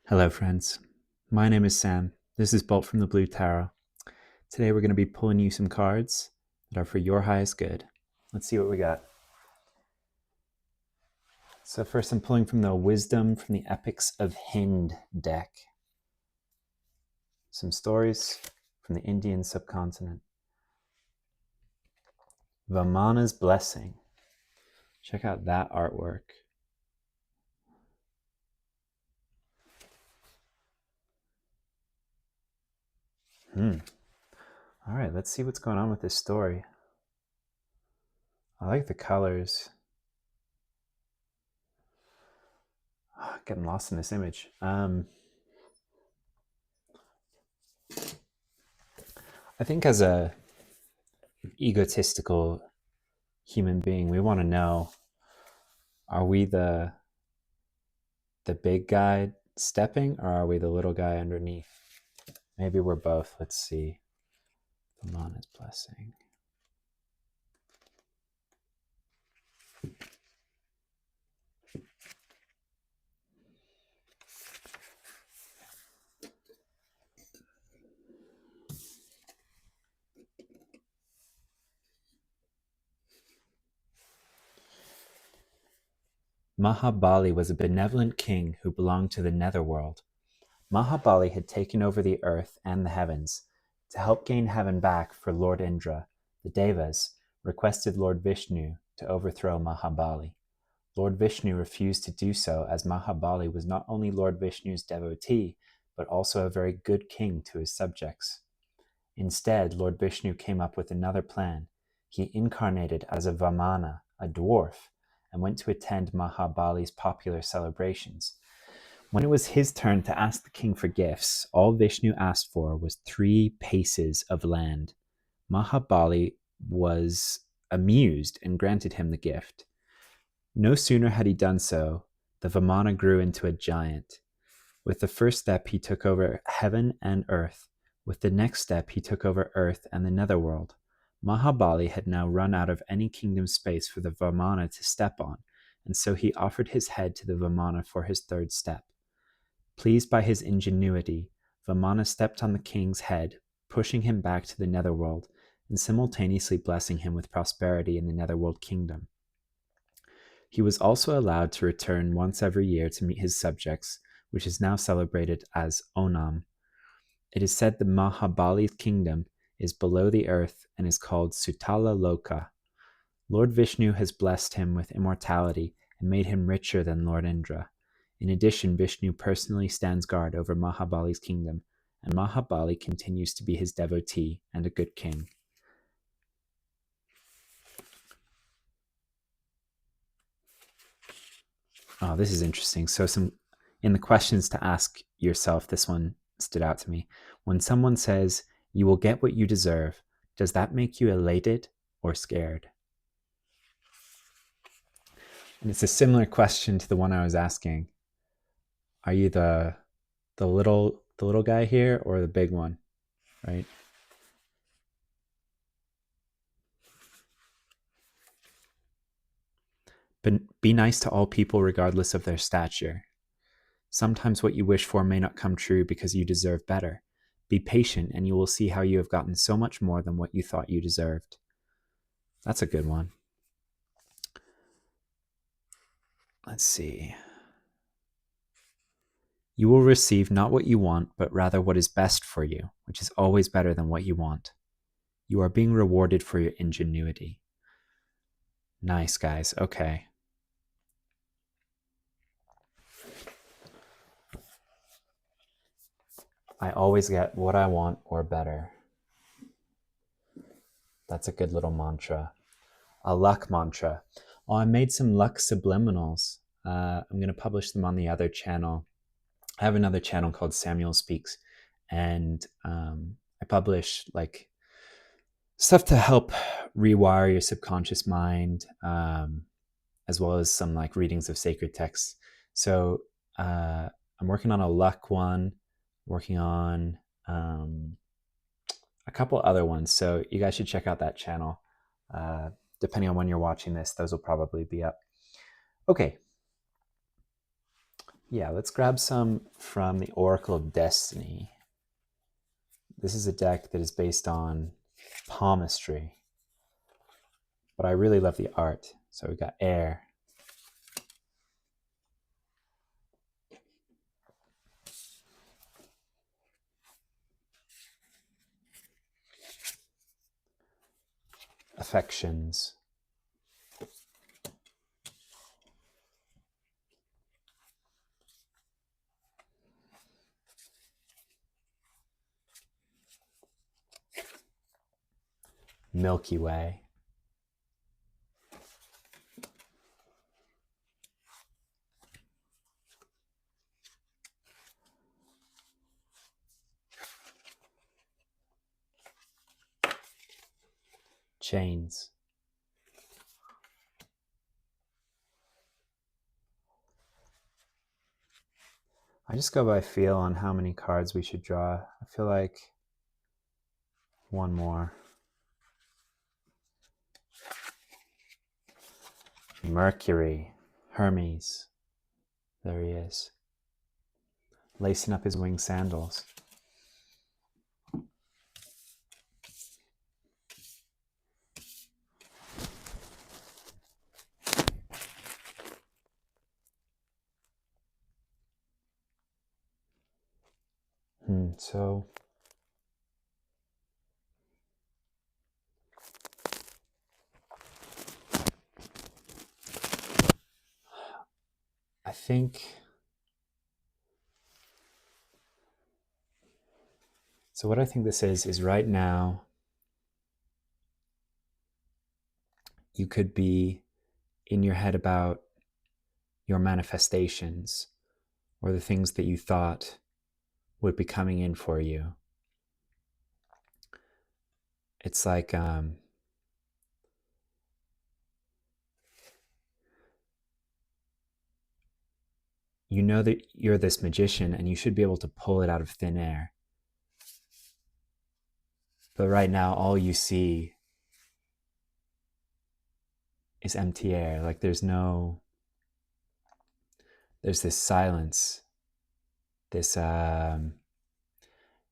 Hello, friends. My name is Sam. This is Bolt from the Blue Tarot. Today we're going to be pulling you some cards that are for your highest good. Let's see what we got. So first I'm pulling from the Wisdom from the Epics of Hind deck. Some stories from the Indian subcontinent. Vamana's Blessing. Check out that artwork. All right, let's see what's going on with this story. I like the colors. Getting lost in this image. I think as a egotistical human being, we want to know, are we the big guy stepping, or are we the little guy underneath? Maybe we're both. Let's see. Vamana's Blessing. Mahabali was a benevolent king who belonged to the netherworld. Mahabali had taken over the earth and the heavens. To help gain heaven back for Lord Indra, the Devas requested Lord Vishnu to overthrow Mahabali. Lord Vishnu refused to do so, as Mahabali was not only Lord Vishnu's devotee, but also a very good king to his subjects. Instead, Lord Vishnu came up with another plan. He incarnated as a Vamana, a dwarf, and went to attend Mahabali's popular celebrations. When it was his turn to ask the king for gifts, all Vishnu asked for was 3 paces of land. Mahabali was amused and granted him the gift. No sooner had he done so, the Vamana grew into a giant. With the first step, he took over heaven and earth. With the next step, he took over earth and the netherworld. Mahabali had now run out of any kingdom space for the Vamana to step on, and so he offered his head to the Vamana for his third step. Pleased by his ingenuity, Vamana stepped on the king's head, pushing him back to the netherworld, and simultaneously blessing him with prosperity in the netherworld kingdom. He was also allowed to return once every year to meet his subjects, which is now celebrated as Onam. It is said the Mahabali's kingdom is below the earth and is called Sutala Loka. Lord Vishnu has blessed him with immortality and made him richer than Lord Indra. In addition, Vishnu personally stands guard over Mahabali's kingdom, and Mahabali continues to be his devotee and a good king. Oh, this is interesting. So in the questions to ask yourself, this one stood out to me. When someone says, you will get what you deserve, does that make you elated or scared? And it's a similar question to the one I was asking. Are you the little guy here, or the big one, right? But be nice to all people regardless of their stature. Sometimes what you wish for may not come true because you deserve better. Be patient and you will see how you have gotten so much more than what you thought you deserved. That's a good one. Let's see. You will receive not what you want, but rather what is best for you, which is always better than what you want. You are being rewarded for your ingenuity. Nice, guys. Okay. I always get what I want or better. That's a good little mantra. A luck mantra. Oh, I made some luck subliminals. I'm going to publish them on the other channel. I have another channel called Samuel Speaks, and I publish like stuff to help rewire your subconscious mind, as well as some like readings of sacred texts. So I'm working on a luck one, working on a couple other ones. So you guys should check out that channel. Depending on when you're watching this, those will probably be up. Okay. Yeah, let's grab some from the Oracle of Destiny. This is a deck that is based on palmistry, but I really love the art. So we got air, affections, Milky Way, chains. I just go by feel on how many cards we should draw. I feel like one more. Mercury, Hermes. There he is, lacing up his winged sandals. So I think, so what I think this is right now, you could be in your head about your manifestations or the things that you thought would be coming in for you. It's like you know that you're this magician and you should be able to pull it out of thin air. But right now, all you see is empty air. Like there's this silence, this,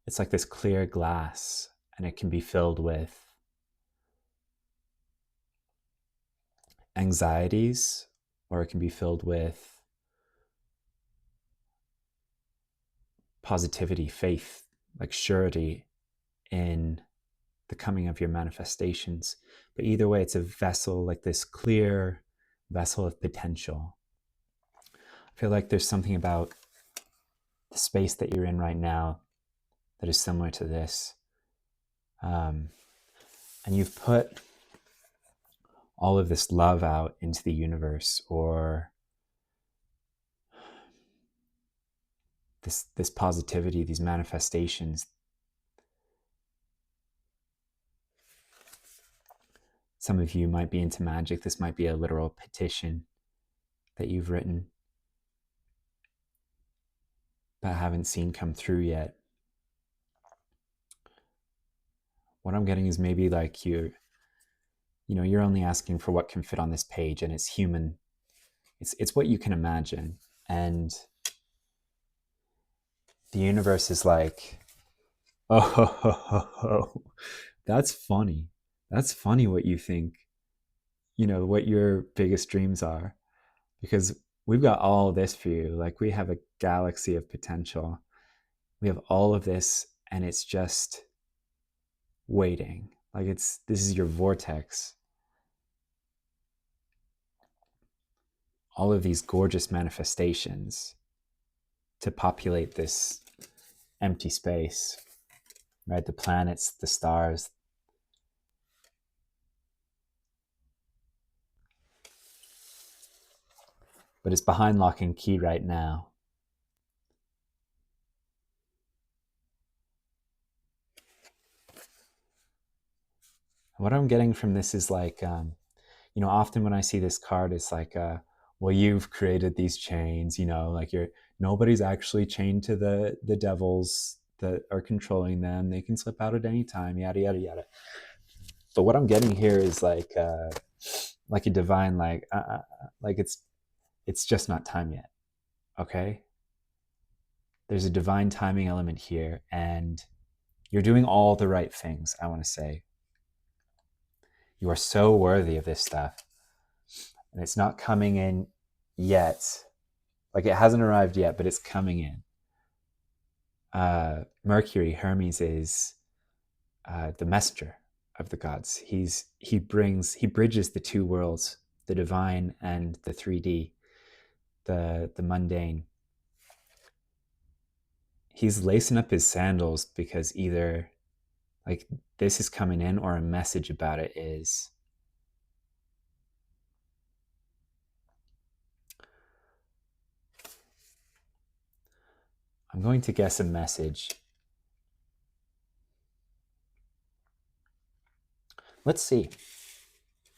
it's like this clear glass, and it can be filled with anxieties, or it can be filled with positivity, faith, like surety in the coming of your manifestations. But either way, it's a vessel, like this clear vessel of potential. I feel like there's something about the space that you're in right now that is similar to this. And you've put all of this love out into the universe, or this positivity, these manifestations. Some of you might be into magic. This might be a literal petition that you've written but haven't seen come through yet. What I'm getting is maybe like you're only asking for what can fit on this page, and it's human. It's what you can imagine. And the universe is like, oh, that's funny. That's funny what you think, what your biggest dreams are. Because we've got all of this for you. Like we have a galaxy of potential. We have all of this, and it's just waiting. Like this is your vortex. All of these gorgeous manifestations to populate this empty space, right? The planets, the stars. But it's behind lock and key right now. What I'm getting from this is like, often when I see this card, it's like, well, you've created these chains, like nobody's actually chained to the devils that are controlling them. They can slip out at any time, yada, yada, yada. But what I'm getting here is like a divine, like it's just not time yet. okay? There's a divine timing element here, and you're doing all the right things, I want to say. You are so worthy of this stuff. And it's not coming in yet. Like, it hasn't arrived yet, but it's coming in. Mercury, Hermes, is the messenger of the gods. He bridges the two worlds, the divine and the 3D, the mundane. He's lacing up his sandals because either like this is coming in or a message about it is. I'm going to guess a message. Let's see.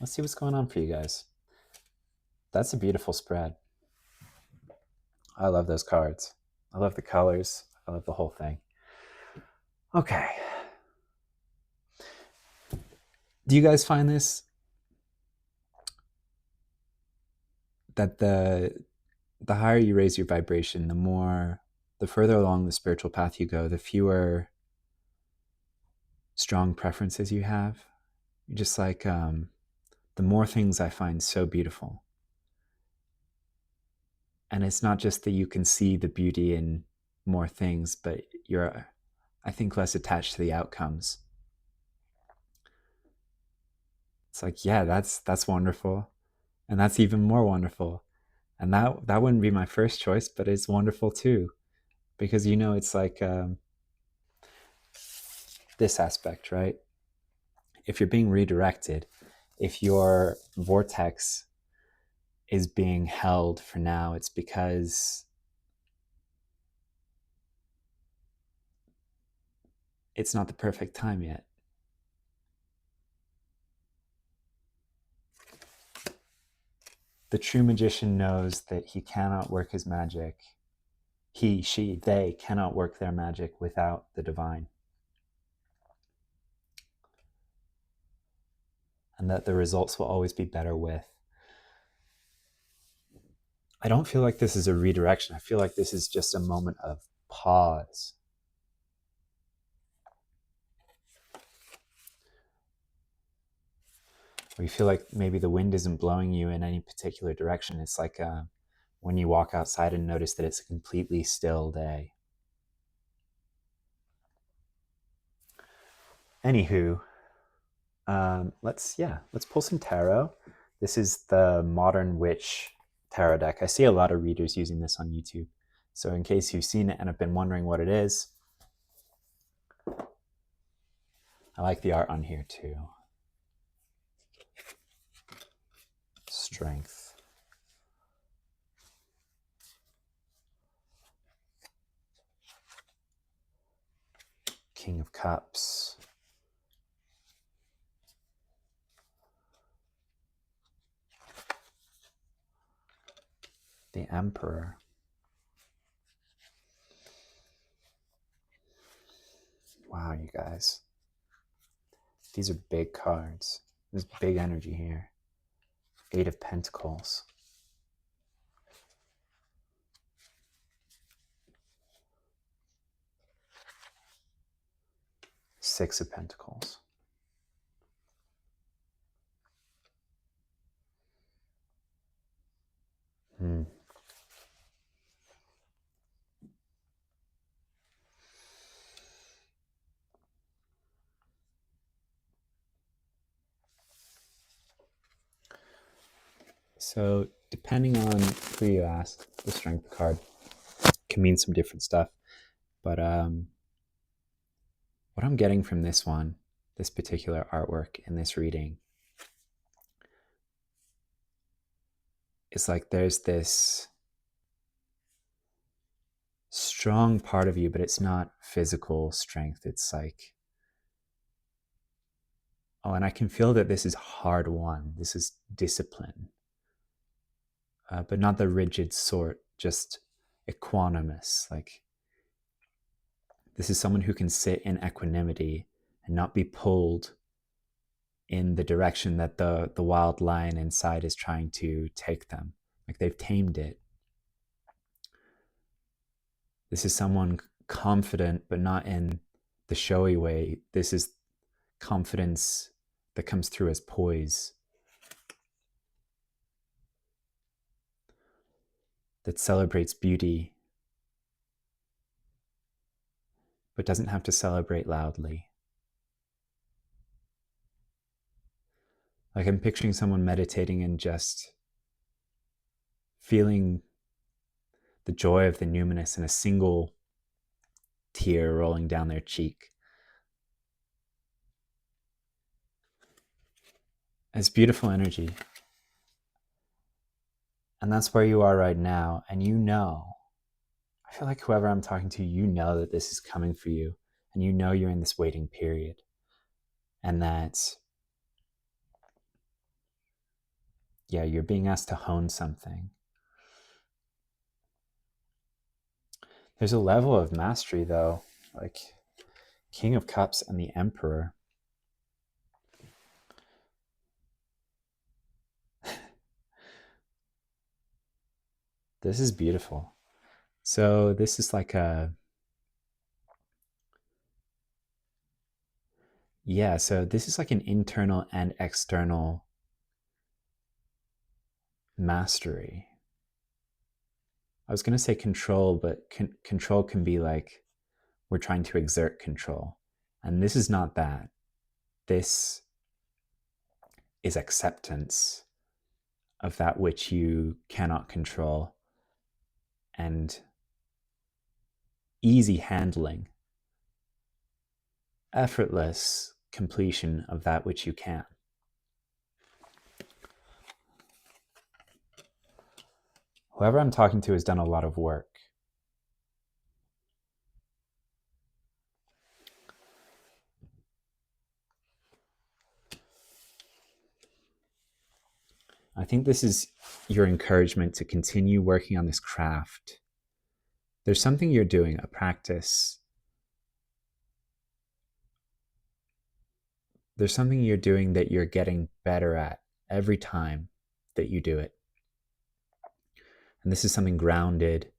Let's see what's going on for you guys. That's a beautiful spread. I love those cards. I love the colors. I love the whole thing. Okay. Do you guys find this? That the higher you raise your vibration, the further along the spiritual path you go, the fewer strong preferences you have. You're just like, the more things I find so beautiful. And it's not just that you can see the beauty in more things, but you're, I think, less attached to the outcomes. It's like, yeah, that's wonderful. And that's even more wonderful. And that wouldn't be my first choice, but it's wonderful too. Because, it's like this aspect, right? If you're being redirected, if your vortex is being held for now, it's because it's not the perfect time yet. The true magician knows that he cannot work his magic. He, she, they cannot work their magic without the divine. And that the results will always be better with. I don't feel like this is a redirection. I feel like this is just a moment of pause. Or you feel like maybe the wind isn't blowing you in any particular direction. It's like when you walk outside and notice that it's a completely still day. Anywho, let's pull some tarot. This is the Modern Witch tarot deck. I see a lot of readers using this on YouTube. So in case you've seen it and have been wondering what it is, I like the art on here too. Strength. King of Cups. The Emperor. Wow, you guys. These are big cards. There's big energy here. 8 of Pentacles. 6 of Pentacles. So depending on who you ask, the Strength card can mean some different stuff. But what I'm getting from this one, this particular artwork in this reading, is like there's this strong part of you, but it's not physical strength. It's like, oh, and I can feel that this is hard won. This is discipline. But not the rigid sort, just equanimous. Like, this is someone who can sit in equanimity and not be pulled in the direction that the wild lion inside is trying to take them. Like, they've tamed it. This is someone confident, but not in the showy way. This is confidence that comes through as poise, that celebrates beauty, but doesn't have to celebrate loudly. Like I'm picturing someone meditating and just feeling the joy of the numinous in a single tear rolling down their cheek. It's beautiful energy. And that's where you are right now. And you know, I feel like whoever I'm talking to, you know that this is coming for you. And you know you're in this waiting period. And that, yeah, you're being asked to hone something. There's a level of mastery, though, like King of Cups and the Emperor. This is beautiful. So this is like so this is like an internal and external mastery. I was going to say control, but control can be like we're trying to exert control. And this is not that. This is acceptance of that which you cannot control and easy handling, effortless completion of that which you can. Whoever I'm talking to has done a lot of work. I think this is your encouragement to continue working on this craft. There's something you're doing, a practice. There's something you're doing that you're getting better at every time that you do it. And this is something grounded.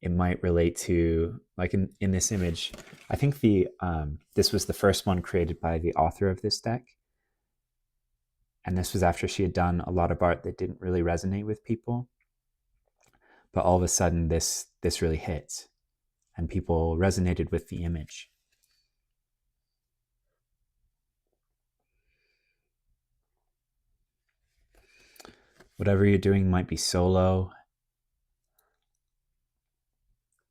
It might relate to, like in this image, I think this was the first one created by the author of this deck. And this was after she had done a lot of art that didn't really resonate with people. But all of a sudden this really hit and people resonated with the image. Whatever you're doing might be solo.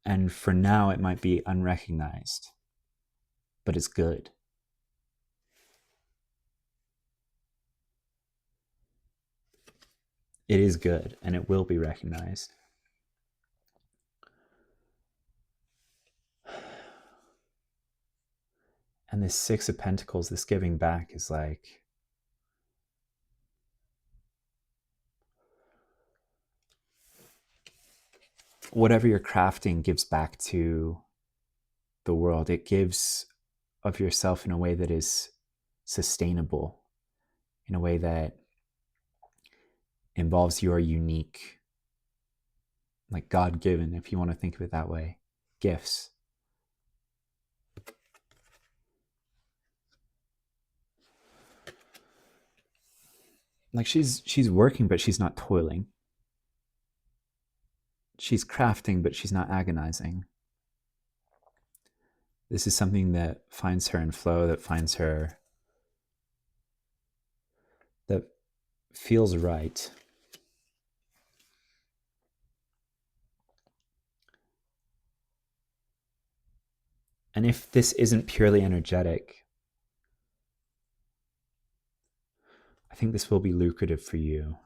And for now, it might be unrecognized, but it's good. It is good, and it will be recognized. And this Six of Pentacles, this giving back is like, whatever you're crafting gives back to the world. It gives of yourself in a way that is sustainable, in a way that involves your unique, like God-given, if you want to think of it that way, gifts. Like she's working, but she's not toiling. She's crafting, but she's not agonizing. This is something that finds her in flow, that finds her, that feels right. And if this isn't purely energetic, I think this will be lucrative for you.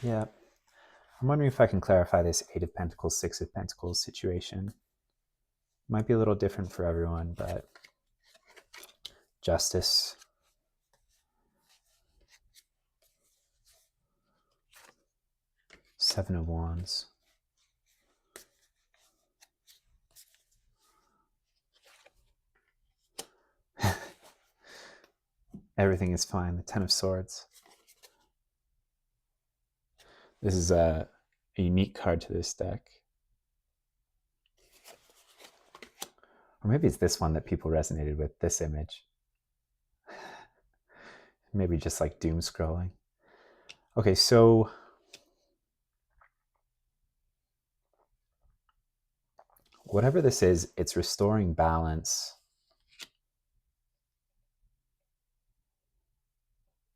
Yeah. I'm wondering if I can clarify this Eight of Pentacles, Six of Pentacles situation. Might be a little different for everyone, but justice. Seven of Wands. Everything is fine. The Ten of Swords. This is a unique card to this deck. Or maybe it's this one that people resonated with, this image. Maybe just like doom scrolling. Okay, so whatever this is, it's restoring balance.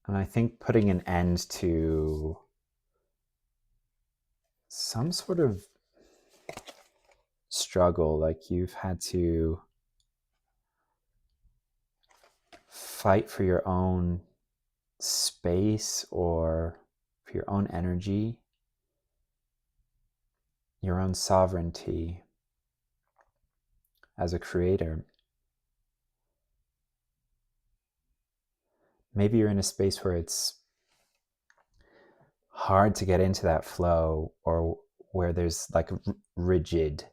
And I think putting an end to some sort of struggle, like you've had to fight for your own space or for your own energy, your own sovereignty as a creator. Maybe you're in a space where it's hard to get into that flow, or where there's like rigid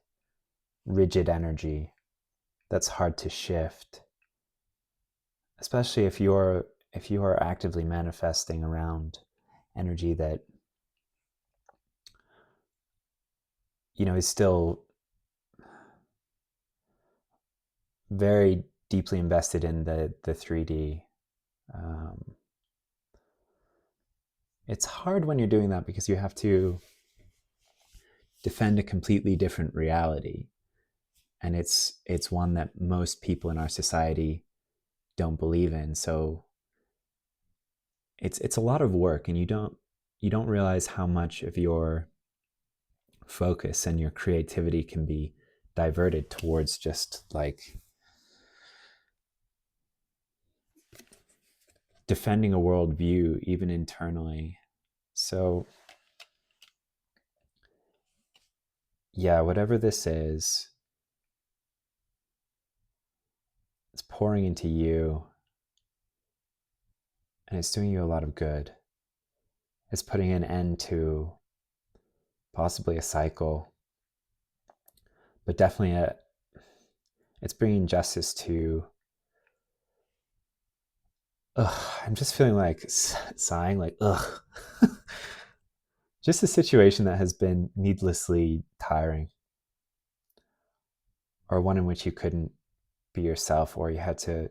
energy that's hard to shift, especially if you are actively manifesting around energy that is still very deeply invested in the 3D. It's hard when you're doing that because you have to defend a completely different reality, and it's one that most people in our society don't believe in. So it's a lot of work, and you don't realize how much of your focus and your creativity can be diverted towards just like defending a worldview, even internally. So yeah, whatever this is, it's pouring into you, and it's doing you a lot of good. It's putting an end to possibly a cycle, but definitely it's bringing justice to, I'm just feeling like sighing, like, just a situation that has been needlessly tiring, or one in which you couldn't be yourself, or you had to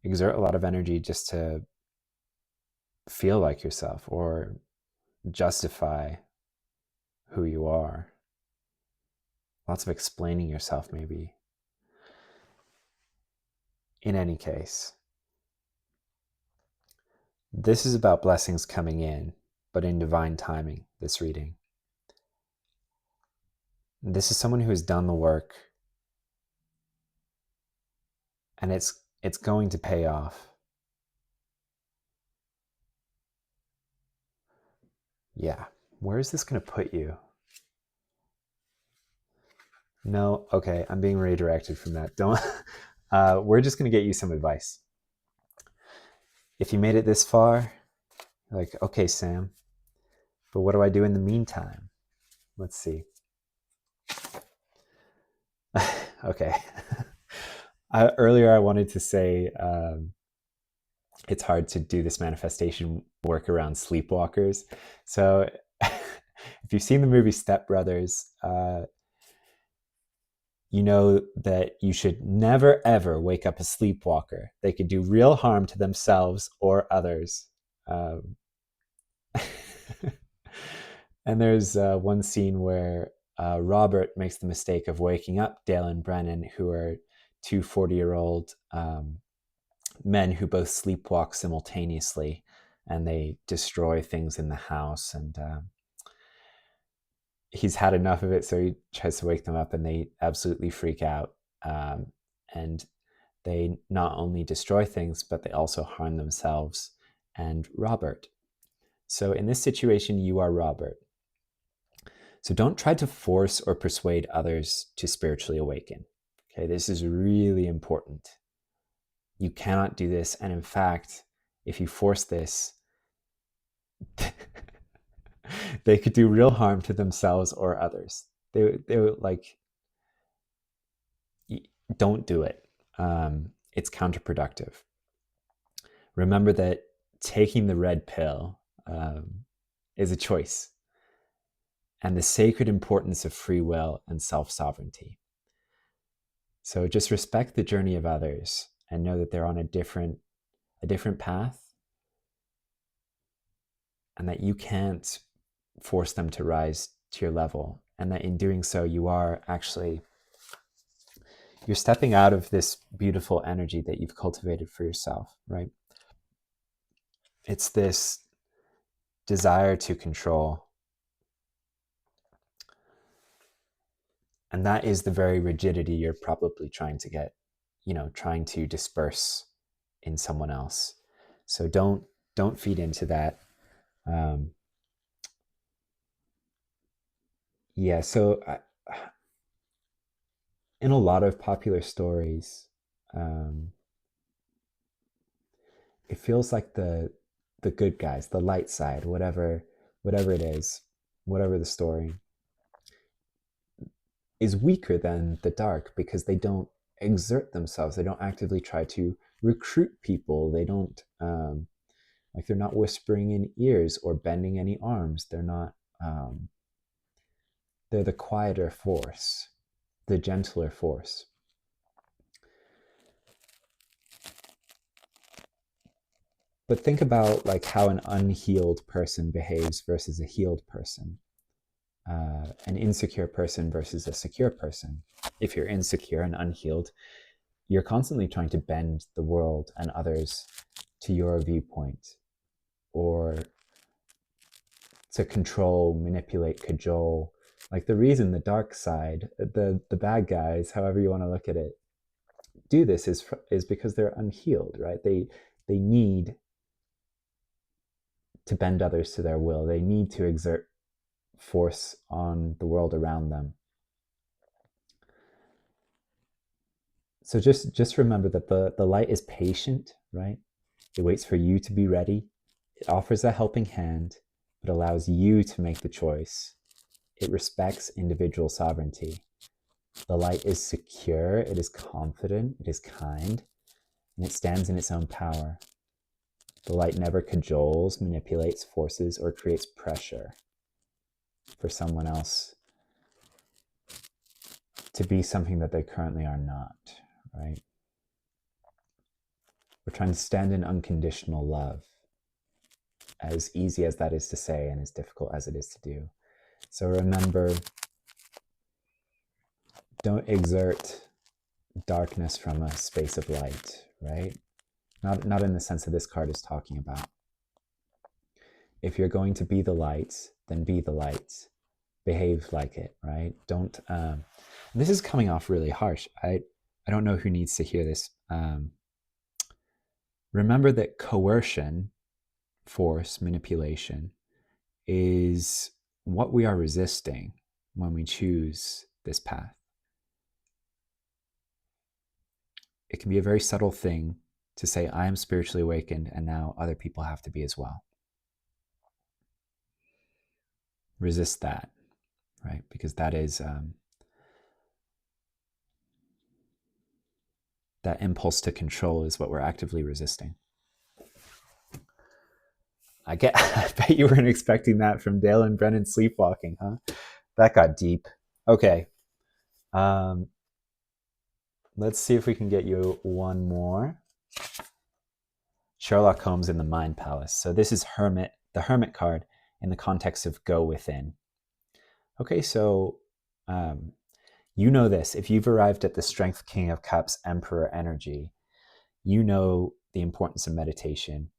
exert a lot of energy just to feel like yourself or justify who you are. Lots of explaining yourself, maybe. In any case, this is about blessings coming in, but in divine timing, this reading. This is someone who has done the work, and it's going to pay off. Yeah. Where is this going to put you? No, okay, I'm being redirected from that. Don't. We're just going to get you some advice. If you made it this far, like, okay, Sam, but what do I do in the meantime? Let's see. Okay. Earlier, I wanted to say it's hard to do this manifestation work around sleepwalkers. So if you've seen the movie Step Brothers, you know that you should never, ever wake up a sleepwalker. They could do real harm to themselves or others. And there's one scene where Robert makes the mistake of waking up Dale and Brennan, who are two 40-year-old men who both sleepwalk simultaneously, and they destroy things in the house. And he's had enough of it, so he tries to wake them up, and they absolutely freak out. And they not only destroy things, but they also harm themselves and Robert. So in this situation, you are Robert. So don't try to force or persuade others to spiritually awaken. Okay, this is really important. You cannot do this. And in fact, if you force this, They could do real harm to themselves or others. They were like, don't do it. It's counterproductive. Remember that taking the red pill is a choice, and the sacred importance of free will and self-sovereignty. So just respect the journey of others and know that they're on a different path, and that you can't force them to rise to your level, and that in doing so you're stepping out of this beautiful energy that you've cultivated for yourself, right? It's this desire to control, and that is the very rigidity you're probably trying to disperse in someone else. So don't feed into that. So in a lot of popular stories, it feels like the good guys, the light side, whatever it is, whatever the story, is weaker than the dark because they don't exert themselves. They don't actively try to recruit people. They don't they're not whispering in ears or bending any arms. They're not. They're the quieter force, the gentler force. But think about like how an unhealed person behaves versus a healed person. An insecure person versus a secure person. If you're insecure and unhealed, you're constantly trying to bend the world and others to your viewpoint, or to control, manipulate, cajole. Like the reason the dark side, the bad guys, however you want to look at it, do this is because they're unhealed, right? They need to bend others to their will. They need to exert force on the world around them. So just remember that the light is patient, right? It waits for you to be ready. It offers a helping hand, but allows you to make the choice. It respects individual sovereignty. The light is secure, it is confident, it is kind, and it stands in its own power. The light never cajoles, manipulates, forces, or creates pressure for someone else to be something that they currently are not, right? We're trying to stand in unconditional love, as easy as that is to say and as difficult as it is to do. So remember, don't exert darkness from a space of light, right? Not in the sense that this card is talking about. If you're going to be the light, then be the light. Behave like it, right? Don't. This is coming off really harsh. I don't know who needs to hear this. Remember that coercion, force, manipulation is what we are resisting when we choose this path. It can be a very subtle thing to say, I am spiritually awakened, and now other people have to be as well. Resist that, right? Because that is that impulse to control is what we're actively resisting. I bet you weren't expecting that from Dale and Brennan sleepwalking, huh? That got deep. Okay. Let's see if we can get you one more. Sherlock Holmes in the Mind Palace. So this is the Hermit card in the context of go within. Okay, so you know this. If you've arrived at the Strength King of Cups, Emperor energy, you know the importance of meditation.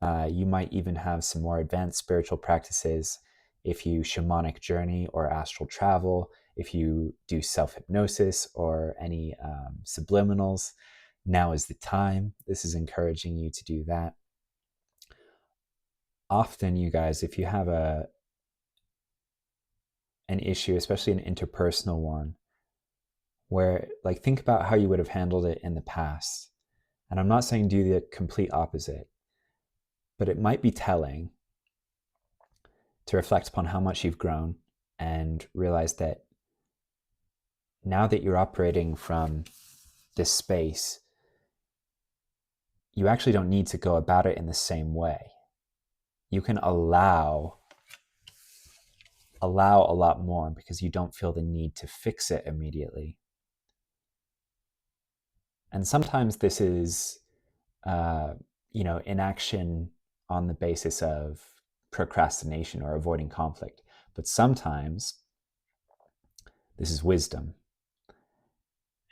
You might even have some more advanced spiritual practices if you shamanic journey or astral travel, if you do self-hypnosis or any subliminals. Now is the time. This is encouraging you to do that. Often, you guys, if you have an issue, especially an interpersonal one, where like think about how you would have handled it in the past. And I'm not saying do the complete opposite, but it might be telling to reflect upon how much you've grown and realize that now that you're operating from this space, you actually don't need to go about it in the same way. You can allow a lot more because you don't feel the need to fix it immediately. And sometimes this is, inaction on the basis of procrastination or avoiding conflict. But sometimes this is wisdom.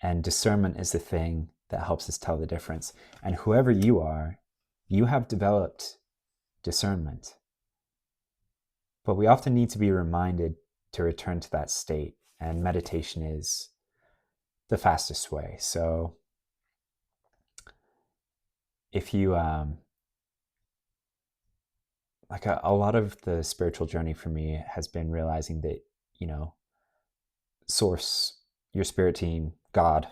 And discernment is the thing that helps us tell the difference. And whoever you are, you have developed discernment. But we often need to be reminded to return to that state. And meditation is the fastest way. So if you, like a lot of the spiritual journey for me has been realizing that, Source, your spirit team, God,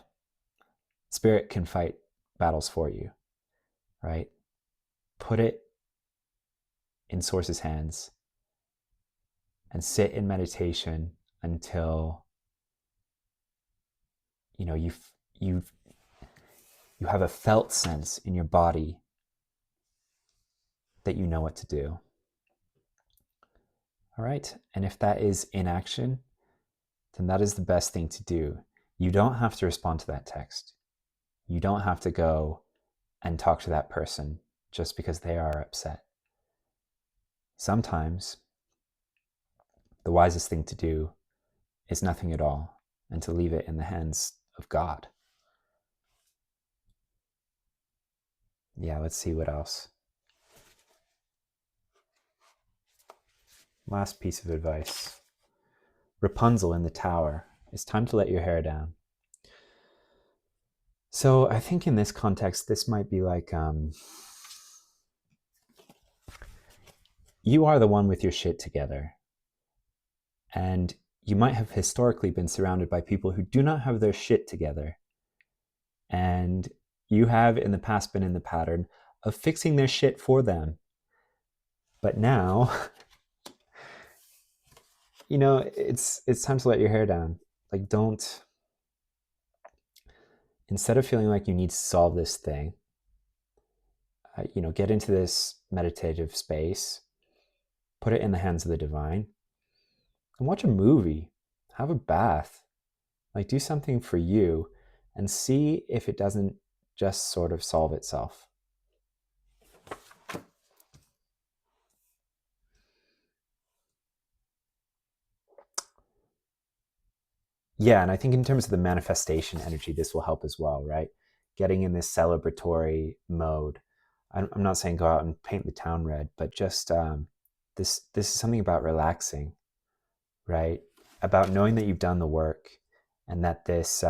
Spirit can fight battles for you, right? Put it in Source's hands and sit in meditation until you have a felt sense in your body that you know what to do. All right, and if that is inaction, then that is the best thing to do. You don't have to respond to that text. You don't have to go and talk to that person just because they are upset. Sometimes the wisest thing to do is nothing at all and to leave it in the hands of God. Yeah, let's see what else. Last piece of advice. Rapunzel in the tower. It's time to let your hair down. So I think in this context, this might be like, you are the one with your shit together. And you might have historically been surrounded by people who do not have their shit together. And you have in the past been in the pattern of fixing their shit for them. But now, it's time to let your hair down. Like, instead of feeling like you need to solve this thing, get into this meditative space, put it in the hands of the divine, and watch a movie, have a bath, like do something for you, and see if it doesn't just sort of solve itself. Yeah, and I think in terms of the manifestation energy, this will help as well, right? Getting in this celebratory mode. I'm not saying go out and paint the town red, but just this is something about relaxing, right? About knowing that you've done the work, and that this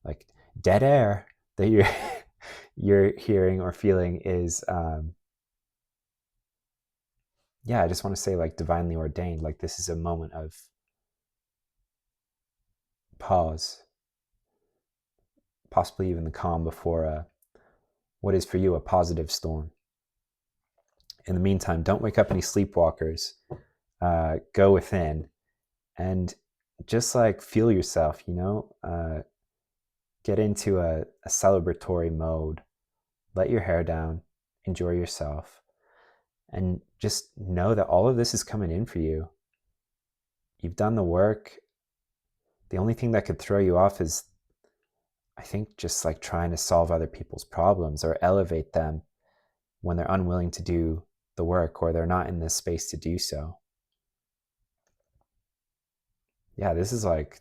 like dead air that you're hearing or feeling is I just want to say like divinely ordained. Like this is a moment of pause, possibly even the calm before what is for you a positive storm. In the meantime, don't wake up any sleepwalkers. Go within and just like feel yourself, get into a celebratory mode. Let your hair down, enjoy yourself, and just know that all of this is coming in for you. You've done the work. The only thing that could throw you off is, I think, just like trying to solve other people's problems or elevate them when they're unwilling to do the work or they're not in this space to do so. Yeah, this is like,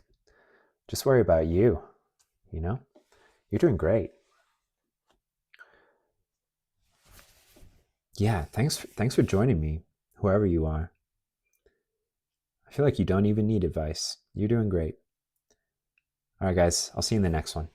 just worry about you, You're doing great. Yeah, thanks for joining me, whoever you are. I feel like you don't even need advice. You're doing great. All right, guys, I'll see you in the next one.